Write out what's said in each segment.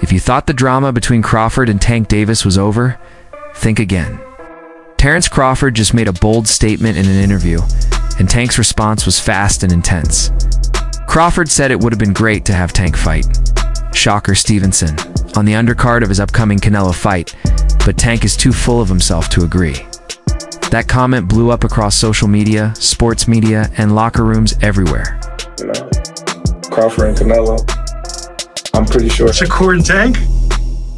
If you thought the drama between Crawford and Tank Davis was over, think again. Terrence Crawford just made a bold statement in an interview, and Tank's response was fast and intense. Crawford said it would have been great to have Tank fight Shocker Stevenson on the undercard of his upcoming Canelo fight, but Tank is too full of himself to agree. That comment blew up across social media, sports media, and locker rooms everywhere. You know, Crawford and Canelo, I'm pretty sure. Shakur and Tank?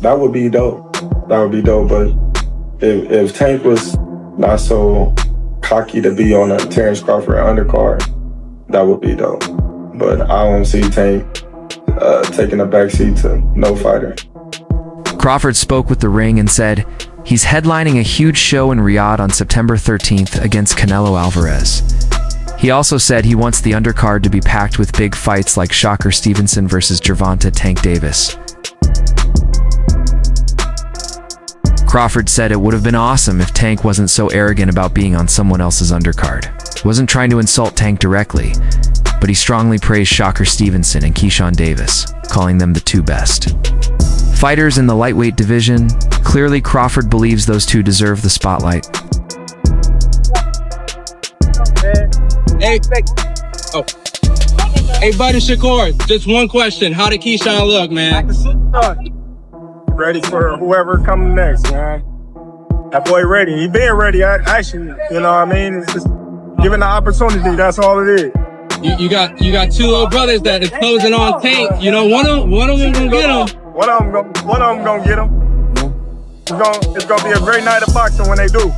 That would be dope. That would be dope, but if Tank was not so cocky to be on a Terrence Crawford undercard, that would be dope. But I don't see Tank taking a backseat to no fighter. Crawford spoke with The Ring and said he's headlining a huge show in Riyadh on September 13th against Canelo Alvarez. He also said he wants the undercard to be packed with big fights like Shocker Stevenson versus Gervonta Tank Davis. Crawford said it would have been awesome if Tank wasn't so arrogant about being on someone else's undercard. He wasn't trying to insult Tank directly, but he strongly praised Shocker Stevenson and Keyshawn Davis, calling them the two best fighters in the lightweight division. Clearly, Crawford believes those two deserve the spotlight. Hey, buddy Shakur, just one question. How did Keyshawn look, man? Ready for whoever comes next, man. That boy ready. He been ready, actually. You know what I mean? It's just given the opportunity, that's all it is. You got two little brothers that are closing on Tank. You know, one of them gonna get him. One of them gonna get him. It's gonna be a great night of boxing when they do.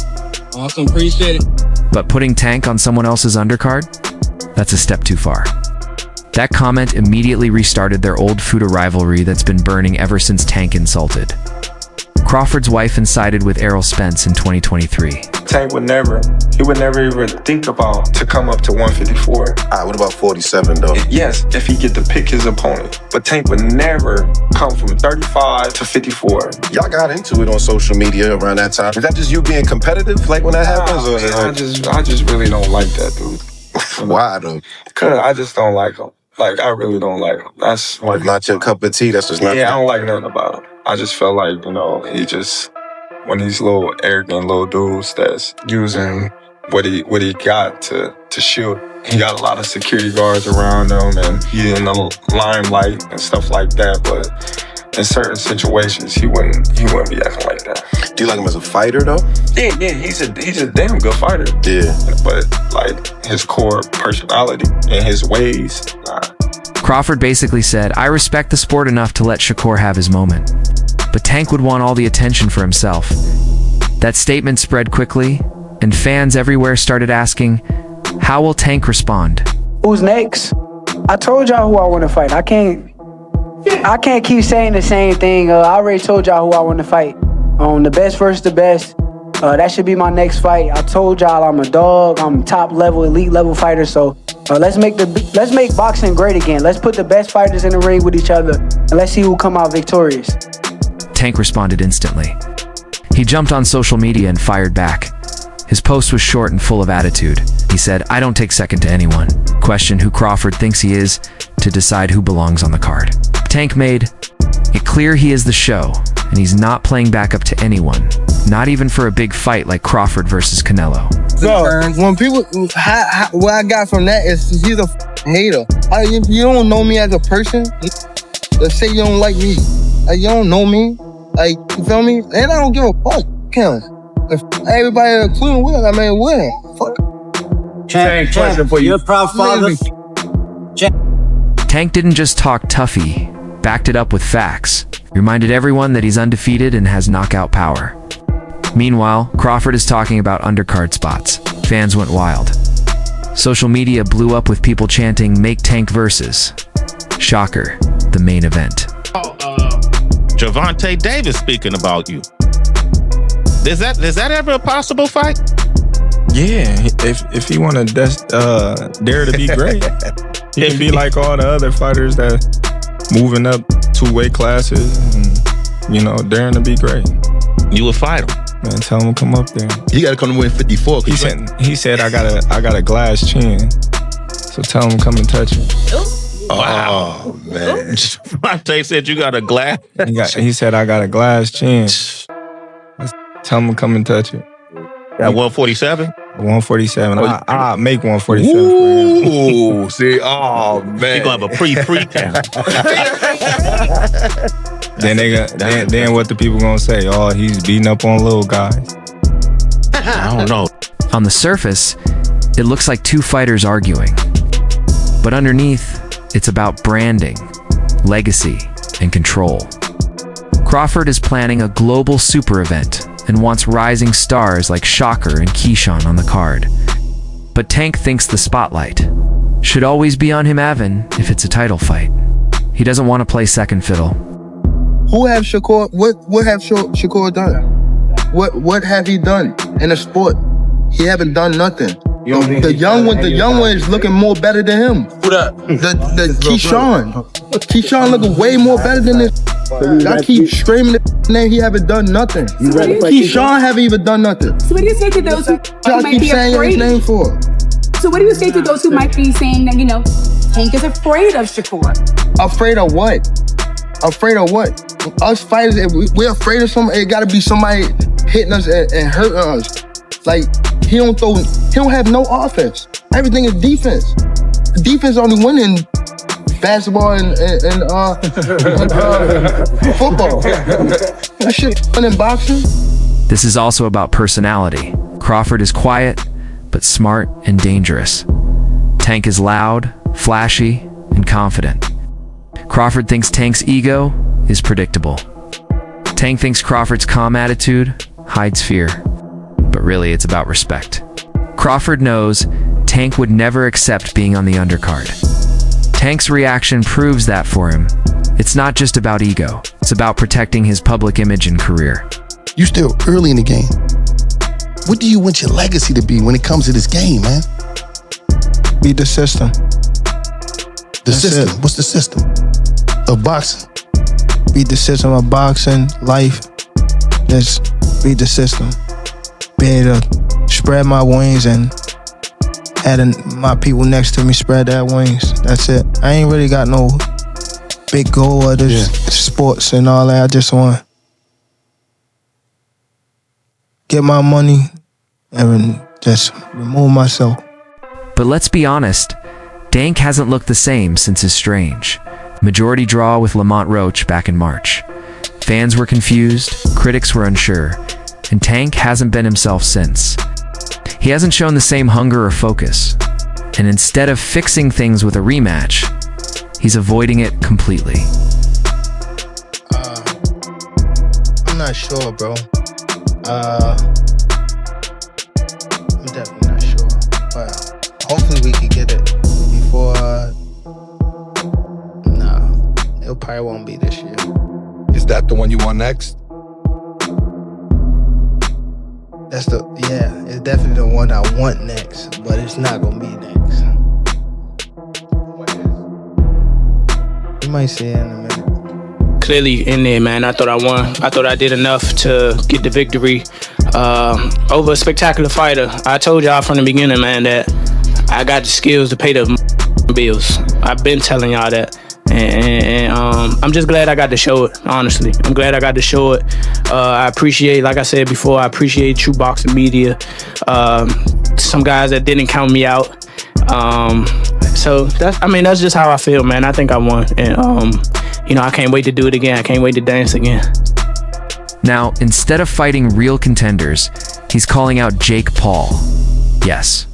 Awesome, appreciate it. But putting Tank on someone else's undercard? That's a step too far. That comment immediately restarted their old Fuda rivalry that's been burning ever since Tank insulted Crawford's wife and sided with Errol Spence in 2023. Tank would never even think about to come up to 154. All right, what about 47 though? Yes, if he get to pick his opponent. But Tank would never come from 35 to 54. Y'all got into it on social media around that time. Is that just you being competitive, like when that happens? Or I just really don't like that dude. Why though? Because I just don't like him. Like, I really don't like him. That's like not your cup of tea. That's just not. Yeah, I don't like nothing about him. I just feel like, you know, he just one of these little arrogant little dudes that's using what he got to shield. He got a lot of security guards around him, and he in the limelight and stuff like that. But in certain situations, he wouldn't be acting like that. Do you like him as a fighter though? Yeah, he's a damn good fighter. Yeah, but like his core personality and his ways. Crawford basically said, "I respect the sport enough to let Shakur have his moment, but Tank would want all the attention for himself." That statement spread quickly, and fans everywhere started asking, how will Tank respond? Who's next? I told y'all who I want to fight. I can't keep saying the same thing. I already told y'all who I want to fight. The best versus the best. That should be my next fight. I told y'all I'm a dog. I'm top level, elite level fighter. So let's make boxing great again. Let's put the best fighters in the ring with each other, and let's see who come out victorious. Tank responded instantly. He jumped on social media and fired back. His post was short and full of attitude. He said, "I don't take second to anyone." Questioned who Crawford thinks he is to decide who belongs on the card. Tank made it clear he is the show, and he's not playing back up to anyone, not even for a big fight like Crawford versus Canelo. So, when people, what I got from that is he's a hater. You don't know me as a person. Let's say you don't like me. Like, you don't know me. Like, you feel me? And I don't give a fuck. Count. If everybody including Will, I mean, win. Fuck. Tank, question for you. You're a proud father. Tank didn't just talk toughy, backed it up with facts, reminded everyone that he's undefeated and has knockout power. Meanwhile, Crawford is talking about undercard spots. Fans went wild. Social media blew up with people chanting, "Make Tank versus Shocker, the main event." Gervonta Davis speaking about you. Is that ever a possible fight? Yeah, if he want to dare to be great, he can be like all the other fighters that moving up 2 weight classes and, you know, daring to be great. You would fight him. Man, tell him to come up there. He got to come to win 54. He said I got a glass chin, so tell him to come and touch it. Wow. Oh, man. Javonte said you got a glass. He said I got a glass chin. Tell him to come and touch it. At 147? 147. I'll make 147 for him. Ooh, see, oh man. He gonna have a pre-count. Then what the people gonna say? Oh, he's beating up on little guys. I don't know. On the surface, it looks like two fighters arguing. But underneath, it's about branding, legacy, and control. Crawford is planning a global super event and wants rising stars like Shocker and Keyshawn on the card. But Tank thinks the spotlight should always be on him, Evan, if it's a title fight. He doesn't want to play second fiddle. Who have Shakur? What have Shakur done? What have he done in the sport? He haven't done nothing. The young one is looking more better than him. Who that? The Keyshawn. Keyshawn looking way more better than this. I keep screaming the name. He haven't done nothing. Keyshawn haven't even done nothing. So what do you say to those who Y'all might keep be saying his afraid? name for? So what do you say to those who might be saying that, Tank is afraid of Shakur? Afraid of what? Afraid of what? Us fighters, if we're afraid of something, it gotta be somebody hitting us and hurting us. Like, he don't have no offense. Everything is defense. Defense only winning basketball and football. That shit in boxing. This is also about personality. Crawford is quiet, but smart and dangerous. Tank is loud, flashy, and confident. Crawford thinks Tank's ego is predictable. Tank thinks Crawford's calm attitude hides fear. But really, it's about respect. Crawford knows Tank would never accept being on the undercard. Tank's reaction proves that for him. It's not just about ego. It's about protecting his public image and career. You still early in the game. What do you want your legacy to be when it comes to this game, man? Beat the system. The system? What's the system? Of boxing? Beat the system of boxing, life. Just beat the system. Be able to spread my wings and having my people next to me spread their wings. That's it. I ain't really got no big goal of this sports and all that. I just want to get my money and just remove myself. But let's be honest, Tank hasn't looked the same since his Strange majority draw with Lamont Roach back in March. Fans were confused, critics were unsure, and Tank hasn't been himself since. He hasn't shown the same hunger or focus, and instead of fixing things with a rematch, he's avoiding it completely. I'm not sure, bro. I'm definitely not sure, but hopefully we can get it before. No, it probably won't be this year. Is that the one you want next? It's definitely the one I want next, but it's not gonna be next. You might see it in a minute. Clearly in there, man. I thought I won. I thought I did enough to get the victory over a spectacular fighter. I told y'all from the beginning, man, that I got the skills to pay the bills. I've been telling y'all that. And I'm just glad I got to show it, honestly. I'm glad I got to show it. I appreciate, like I said before, I appreciate True Boxing Media. Some guys that didn't count me out. So that's just how I feel, man. I think I won. And, I can't wait to do it again. I can't wait to dance again. Now, instead of fighting real contenders, he's calling out Jake Paul. Yes,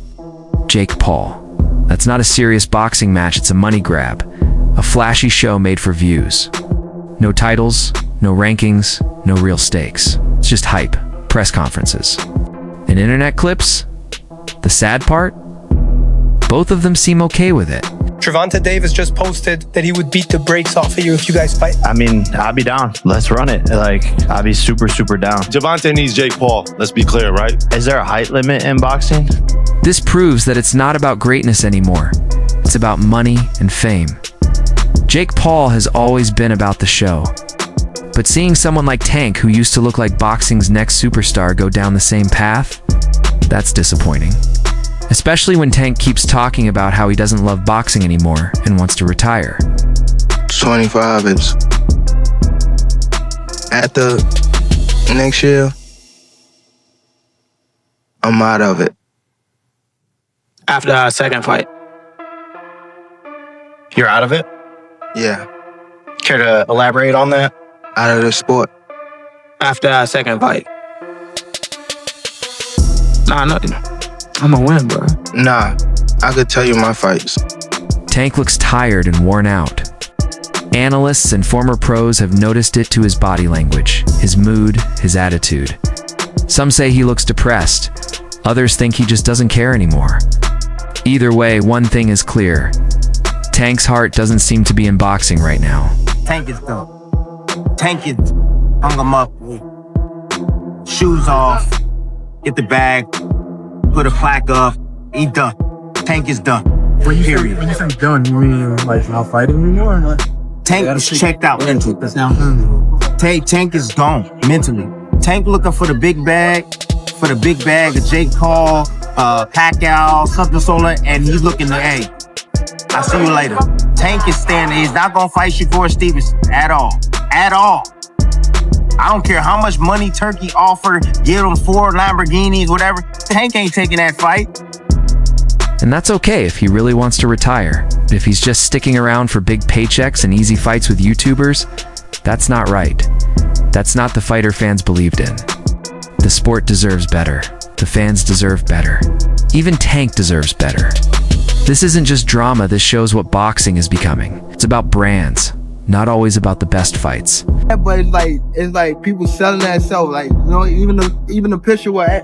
Jake Paul. That's not a serious boxing match, it's a money grab. A flashy show made for views. No titles, no rankings, no real stakes. It's just hype, press conferences. And internet clips? The sad part? Both of them seem okay with it. Gervonta Davis just posted that he would beat the brakes off of you if you guys fight. I mean, I'll be down. Let's run it. I'll be super, super down. Gervonta needs Jake Paul. Let's be clear, right? Is there a height limit in boxing? This proves that it's not about greatness anymore. It's about money and fame. Jake Paul has always been about the show. But seeing someone like Tank, who used to look like boxing's next superstar, go down the same path, that's disappointing. especially when Tank keeps talking about how he doesn't love boxing anymore and wants to retire. 25 is at the next year. I'm out of it. After our second fight. You're out of it? Yeah. Care to elaborate on that? Out of the sport. After our second fight. Nah, nothing. I'm gonna win, bro. Nah, I could tell you my fights. Tank looks tired and worn out. Analysts and former pros have noticed it to his body language, his mood, his attitude. Some say he looks depressed. Others think he just doesn't care anymore. Either way, one thing is clear. Tank's heart doesn't seem to be in boxing right now. Tank is done. Tank is hung him up. Shoes off. Get the bag. Put a plaque up. He done. Tank is done. Period. When you say done, you mean like not fighting anymore? Or Tank is checked out mentally. Tank is gone mentally. Tank looking for the big bag. For the big bag of Jake Paul, Pacquiao, something solo, and he's looking to, hey, I'll see you later. Tank is standing. He's not gonna fight Shakur Stevenson at all. At all. I don't care how much money Turkey offered, give him 4 Lamborghinis, whatever. Tank ain't taking that fight. And that's okay if he really wants to retire. But if he's just sticking around for big paychecks and easy fights with YouTubers, that's not right. That's not the fighter fans believed in. The sport deserves better. The fans deserve better. Even Tank deserves better. This isn't just drama, this shows what boxing is becoming. It's about brands, not always about the best fights. But it's like people selling that self. Like, you know, even the picture where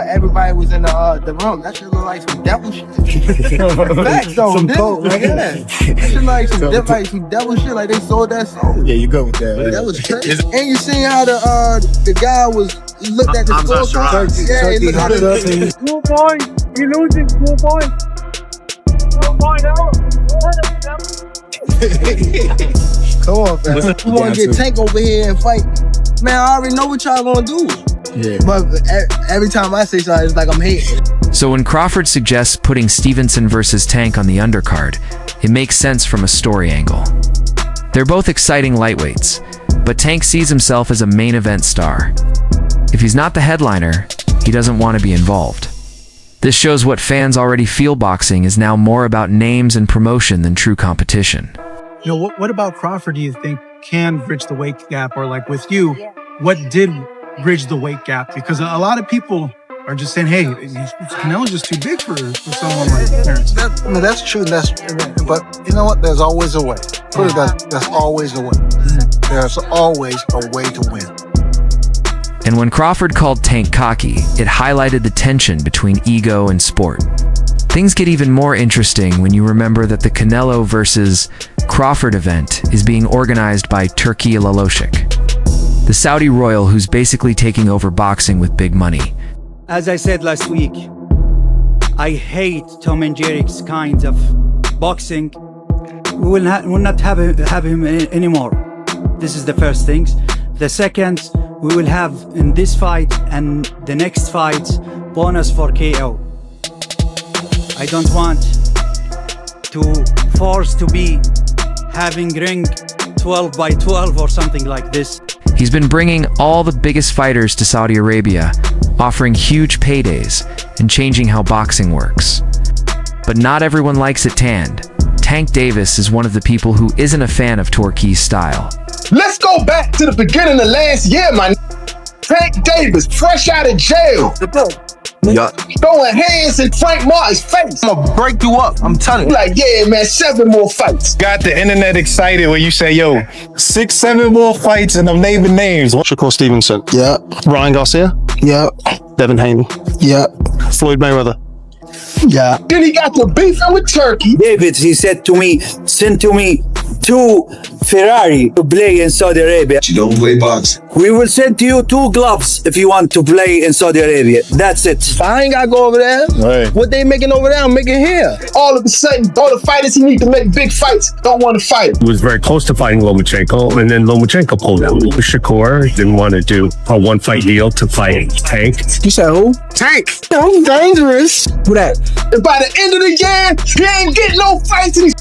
everybody was in the room, that shit look like some devil shit. Facts though, some coke, like that. That shit like some devil shit. Like they sold that soul. Yeah, you go with that. That was crazy. And you seen how the guy he looked at the scorecard. Yeah, he looked at the 2 points. You losing 2 points. 2 points out. Come on, fam. You want to get Tank over here and fight? Man, I already know what y'all gonna do. Yeah. But every time I say something, it's like I'm hating. So when Crawford suggests putting Stevenson versus Tank on the undercard, it makes sense from a story angle. They're both exciting lightweights, but Tank sees himself as a main event star. If he's not the headliner, he doesn't want to be involved. This shows what fans already feel boxing is now more about names and promotion than true competition. You know, what about Crawford do you think can bridge the weight gap? Or like with you, what did bridge the weight gap? Because a lot of people are just saying, hey, Canelo's just too big for someone like Terrence. That's true. But you know what? There's always a way. Put it that, there's always a way. There's always a way to win. And when Crawford called Tank cocky, it highlighted the tension between ego and sport. Things get even more interesting when you remember that the Canelo versus Crawford event is being organized by Turki Laloshik, the Saudi royal who's basically taking over boxing with big money. As I said last week, I hate Tom and Jerry's kinds of boxing. We will not have him anymore. This is the first thing. The second, we will have in this fight and the next fight bonus for KO. I don't want to force to be having ring 12 by 12 or something like this. He's been bringing all the biggest fighters to Saudi Arabia, offering huge paydays and changing how boxing works. But not everyone likes it tanned. Tank Davis is one of the people who isn't a fan of Torquay's style. Let's go back to the beginning of last year, man. Tank Davis, fresh out of jail. Throwing hands in Frank Martin's face. I'm gonna break you up, I'm telling you. Like, yeah, man, 7 more fights. Got the internet excited when you say, yo, 6, 7 more fights and I'm naming names. Shakur Stevenson. Yeah. Ryan Garcia. Yeah. Devin Haney. Yeah. Floyd Mayweather. Yeah. Then he got the beefing with Turkey. David, he said to me, send to me to Ferrari to play in Saudi Arabia. You don't play boxing. We will send to you 2 gloves if you want to play in Saudi Arabia. That's it. I ain't gotta go over there. Right. What they making over there, I'm making here. All of a sudden, all the fighters he need to make big fights don't want to fight. He was very close to fighting Lomachenko, and then Lomachenko pulled out. Shakur didn't want to do a 1-fight deal to fight Tank. You said who? Tank. I'm dangerous. Who that? And by the end of the year, he ain't getting no fights. And he's